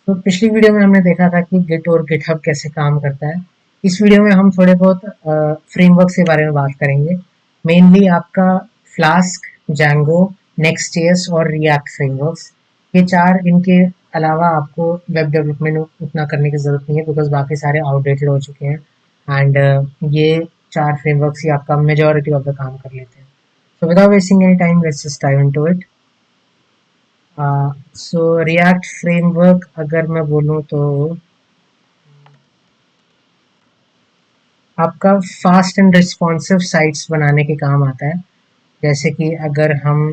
तो पिछली वीडियो में हमने देखा था कि गिट और गिटहब कैसे काम करता है। इस वीडियो में हम थोड़े बहुत फ्रेमवर्क के बारे में बात करेंगे। मेनली आपका फ्लास्क, जैंगो, नेक्स्ट.जेएस और रिएक्ट फ्रेमवर्क्स। ये चार, इनके अलावा आपको वेब डेवलपमेंट उतना करने की ज़रूरत नहीं है बिकॉज बाकी सारे आउटडेटेड हो चुके हैं। एंड ये चार फ्रेमवर्क्स ही आपका मेजॉरिटी ऑफ द काम कर लेते हैं। So without wasting any time, let's just dive into it. So react framework अगर मैं बोलूँ तो आपका फास्ट एंड रिस्पॉन्सिव साइट्स बनाने के काम आता है। जैसे कि अगर हम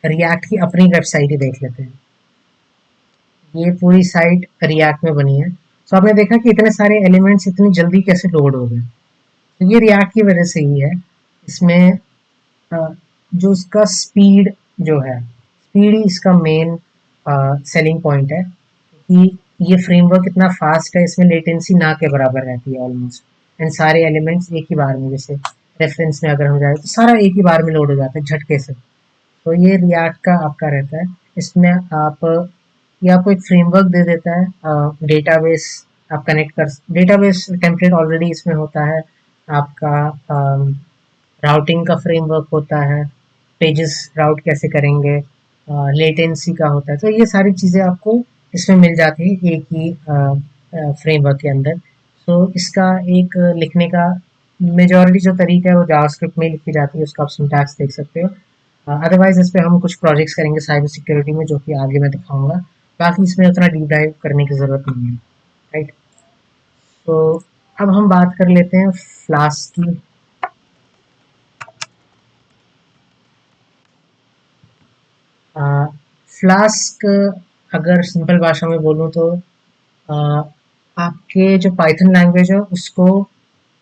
रिएक्ट की अपनी वेबसाइट ही देख लेते हैं। ये पूरी साइट रिएक्ट में बनी है। तो आपने देखा कि इतने सारे एलिमेंट्स इतनी जल्दी कैसे लोड हो गए। तो ये रिएक्ट की वजह से ही है। इसमें जो इसका स्पीड जो है, स्पीड ही इसका मेन सेलिंग पॉइंट है कि ये फ्रेमवर्क इतना फास्ट है, इसमें लेटेंसी ना के बराबर रहती है ऑलमोस्ट। एंड सारे एलिमेंट्स एक ही बार में, जैसे रेफरेंस में अगर हम जाए तो सारा एक ही बार में लोड हो जाता है झटके से। तो ये रिएक्ट का आपका रहता है। इसमें आप, ये आपको एक फ्रेमवर्क दे देता है, डेटाबेस आप कनेक्ट कर, डेटाबेस टेम्पलेट ऑलरेडी इसमें होता है आपका। राउटिंग का फ्रेमवर्क होता है, पेजेस राउट कैसे करेंगे, लेटेंसी का होता है। तो ये सारी चीज़ें आपको इसमें मिल जाती है एक ही फ्रेमवर्क के अंदर। तो इसका एक लिखने का मेजॉरिटी जो तरीका है वो जावास्क्रिप्ट में लिखी जाती है, उसका आप सिंटैक्स देख सकते हो। अदरवाइज इस पे हम कुछ प्रोजेक्ट्स करेंगे साइबर सिक्योरिटी में, जो कि आगे मैं दिखाऊंगा। बाकी इसमें उतना डीप डाइव करने की ज़रूरत नहीं है। राइट। तो अब हम बात कर लेते हैं फ्लास्क की। फ्लास्क अगर सिंपल भाषा में बोलूँ तो आ, आपके जो पाइथन लैंग्वेज है उसको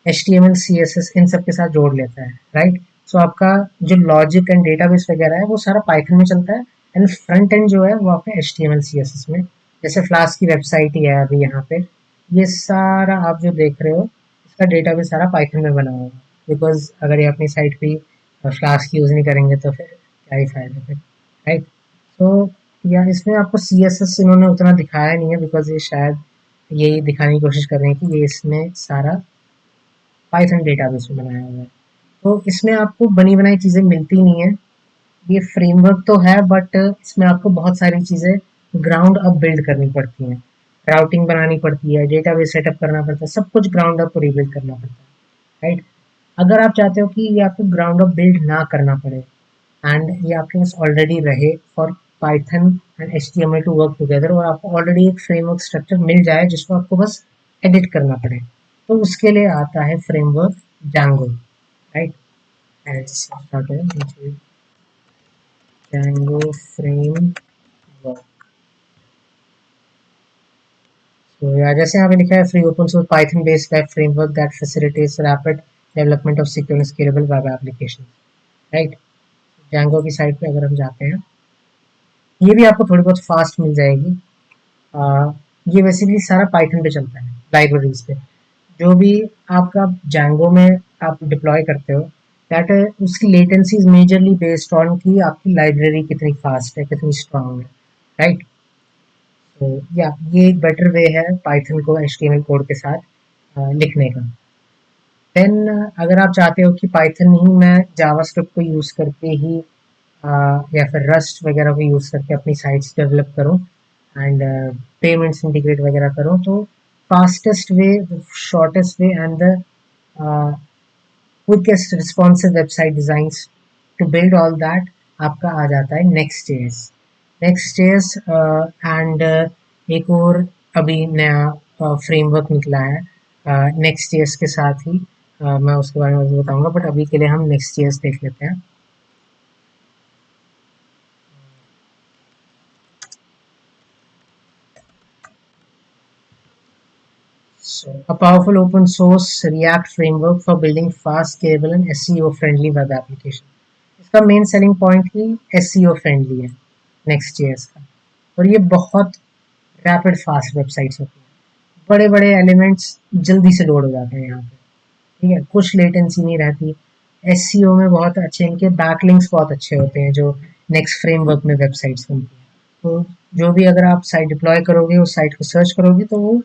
HTML CSS इन सब के साथ जोड़ लेता है। राइट। सो आपका जो लॉजिक एंड डेटाबेस वगैरह है वो सारा पाइथन में चलता है। एंड फ्रंट एंड जो है वो आपका HTML CSS में। जैसे फ्लास्क की वेबसाइट ही है अभी यहाँ पे, ये सारा आप जो देख रहे हो इसका डेटाबेस सारा पाइथन में बना हुआ है। बिकॉज अगर ये अपनी साइट पे फ्लास्क यूज़ नहीं करेंगे तो फिर क्या ही फायदा फिर। राइट। तो या इसमें आपको CSS इन्होंने उतना दिखाया नहीं है बिकॉज ये शायद यही दिखाने की कोशिश कर रहे हैं कि ये इसमें सारा पाइथन डेटाबेस में बनाया हुआ है। तो इसमें आपको बनी बनाई चीज़ें मिलती नहीं है। ये फ्रेमवर्क तो है बट इसमें आपको बहुत सारी चीज़ें ग्राउंड अप बिल्ड करनी पड़ती हैं। राउटिंग बनानी पड़ती है, डेटाबेस सेटअप करना पड़ता है, सब कुछ ग्राउंड अप रिबिल्ड करना पड़ता है। राइट। अगर आप चाहते हो कि ये आपको ग्राउंड अप बिल्ड ना करना पड़े एंड ये आपके पास ऑलरेडी रहे for Python and HTML to work together, और आपको ऑलरेडी एक फ्रेमवर्क स्ट्रक्चर मिल जाए जिसको आपको बस एडिट करना पड़े, तो उसके लिए आता है framework Django। Right. Django framework। So, yeah, जैसे यहाँ पे लिखा है, free open source Python based web framework that facilitates rapid development of secure and scalable web application. Right. Django की साइट पे अगर हम जाते हैं, ये भी आपको थोड़ी बहुत फास्ट मिल जाएगी। ये बेसिकली सारा पाइथन पे चलता है, लाइब्रेरीज पे। जो भी आपका Django में आप डिप्लॉय करते हो, दैट उसकी latency is majorly based on कि आपकी लाइब्रेरी कितनी फास्ट है, कितनी स्ट्रांग है। राइट। तो या ये एक बेटर वे है पाइथन को HTML कोड के साथ लिखने का। देन अगर आप चाहते हो कि पाइथन ही मैं जावास्क्रिप्ट को यूज़ करके ही या फिर रस्ट वगैरह को यूज़ करके अपनी साइट्स डेवलप करूँ एंड पेमेंट्स इंटीग्रेट वगैरह करूँ, तो fastest way, shortest way and the quickest responsive website designs to build all that आपका आ जाता है नेक्स्ट.जेएस। नेक्स्ट.जेएस एंड एक और अभी नया फ्रेमवर्क निकला है नेक्स्ट.जेएस के साथ ही। मैं उसके बारे में बताऊंगा बट अभी के लिए हम नेक्स्ट.जेएस देख लेते हैं। So, a powerful open source React framework for building fast, scalable and SEO friendly web application। इसका मेन सेलिंग पॉइंट ही SEO फ्रेंडली है Next.js का। और ये बहुत रैपिड फास्ट वेबसाइट्स होती हैं, बड़े बड़े एलिमेंट्स जल्दी से लोड हो जाते हैं यहाँ पे। ठीक है, कुछ लेटेंसी नहीं रहती। SEO में बहुत अच्छे इनके बैकलिंक्स बहुत अच्छे होते हैं जो नेक्स्ट फ्रेमवर्क में वेबसाइट्स बनती हैं। तो जो भी अगर आप साइट डिप्लॉय करोगे, उस साइट को सर्च करोगे, तो वो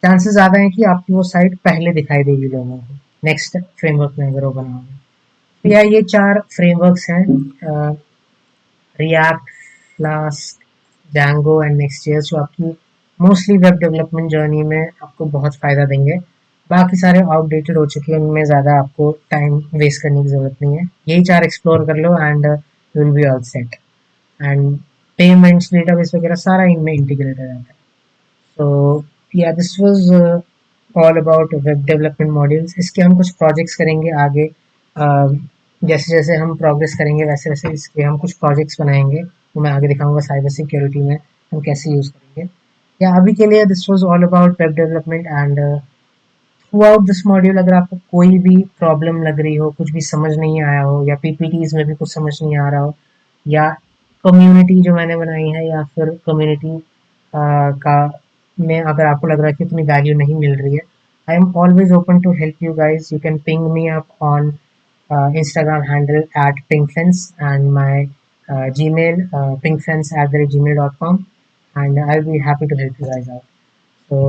चांसेस ज़्यादा है कि आपकी वो साइट पहले दिखाई देगी लोगों को नेक्स्ट फ्रेमवर्क में अगर वो बनाओगे। तो या ये 4 फ्रेमवर्क्स हैं, react, flask, Django and Next.js, जो आपकी मोस्टली वेब डेवलपमेंट जर्नी में आपको बहुत फ़ायदा देंगे। बाकी सारे आउटडेटेड हो चुके हैं, उनमें ज़्यादा आपको टाइम वेस्ट करने की ज़रूरत नहीं है। यही 4 एक्सप्लोर कर लो and you will be all set. And payments, database वगैरह सारा इनमें इंटीग्रेटेड रहता है। So yeah, this was all about web development modules. इसके हम कुछ प्रोजेक्ट्स करेंगे आगे। जैसे जैसे हम प्रोग्रेस करेंगे वैसे वैसे इसके हम कुछ प्रोजेक्ट्स बनाएंगे, वो मैं आगे दिखाऊंगा साइबर सिक्योरिटी में हम कैसे यूज़ करेंगे। या अभी के लिए this was all about web development and through out this module अगर आपको कोई भी प्रॉब्लम लग रही हो, कुछ भी समझ नहीं आया हो, या पीपीटीज में भी कुछ समझ नहीं आ रहा हो, या कम्युनिटी जो मैंने बनाई है या फिर कम्युनिटी का में अगर आपको लग रहा है कि उतनी वैल्यू नहीं मिल रही है, I am always open to help you guys. You can ping me up on Instagram handle at pinkfence and my Gmail pinkfence@gmail.com, and I'll be happy to help you guys out. So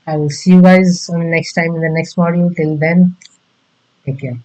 I will see you guys on next time in the next module. Till then, take care.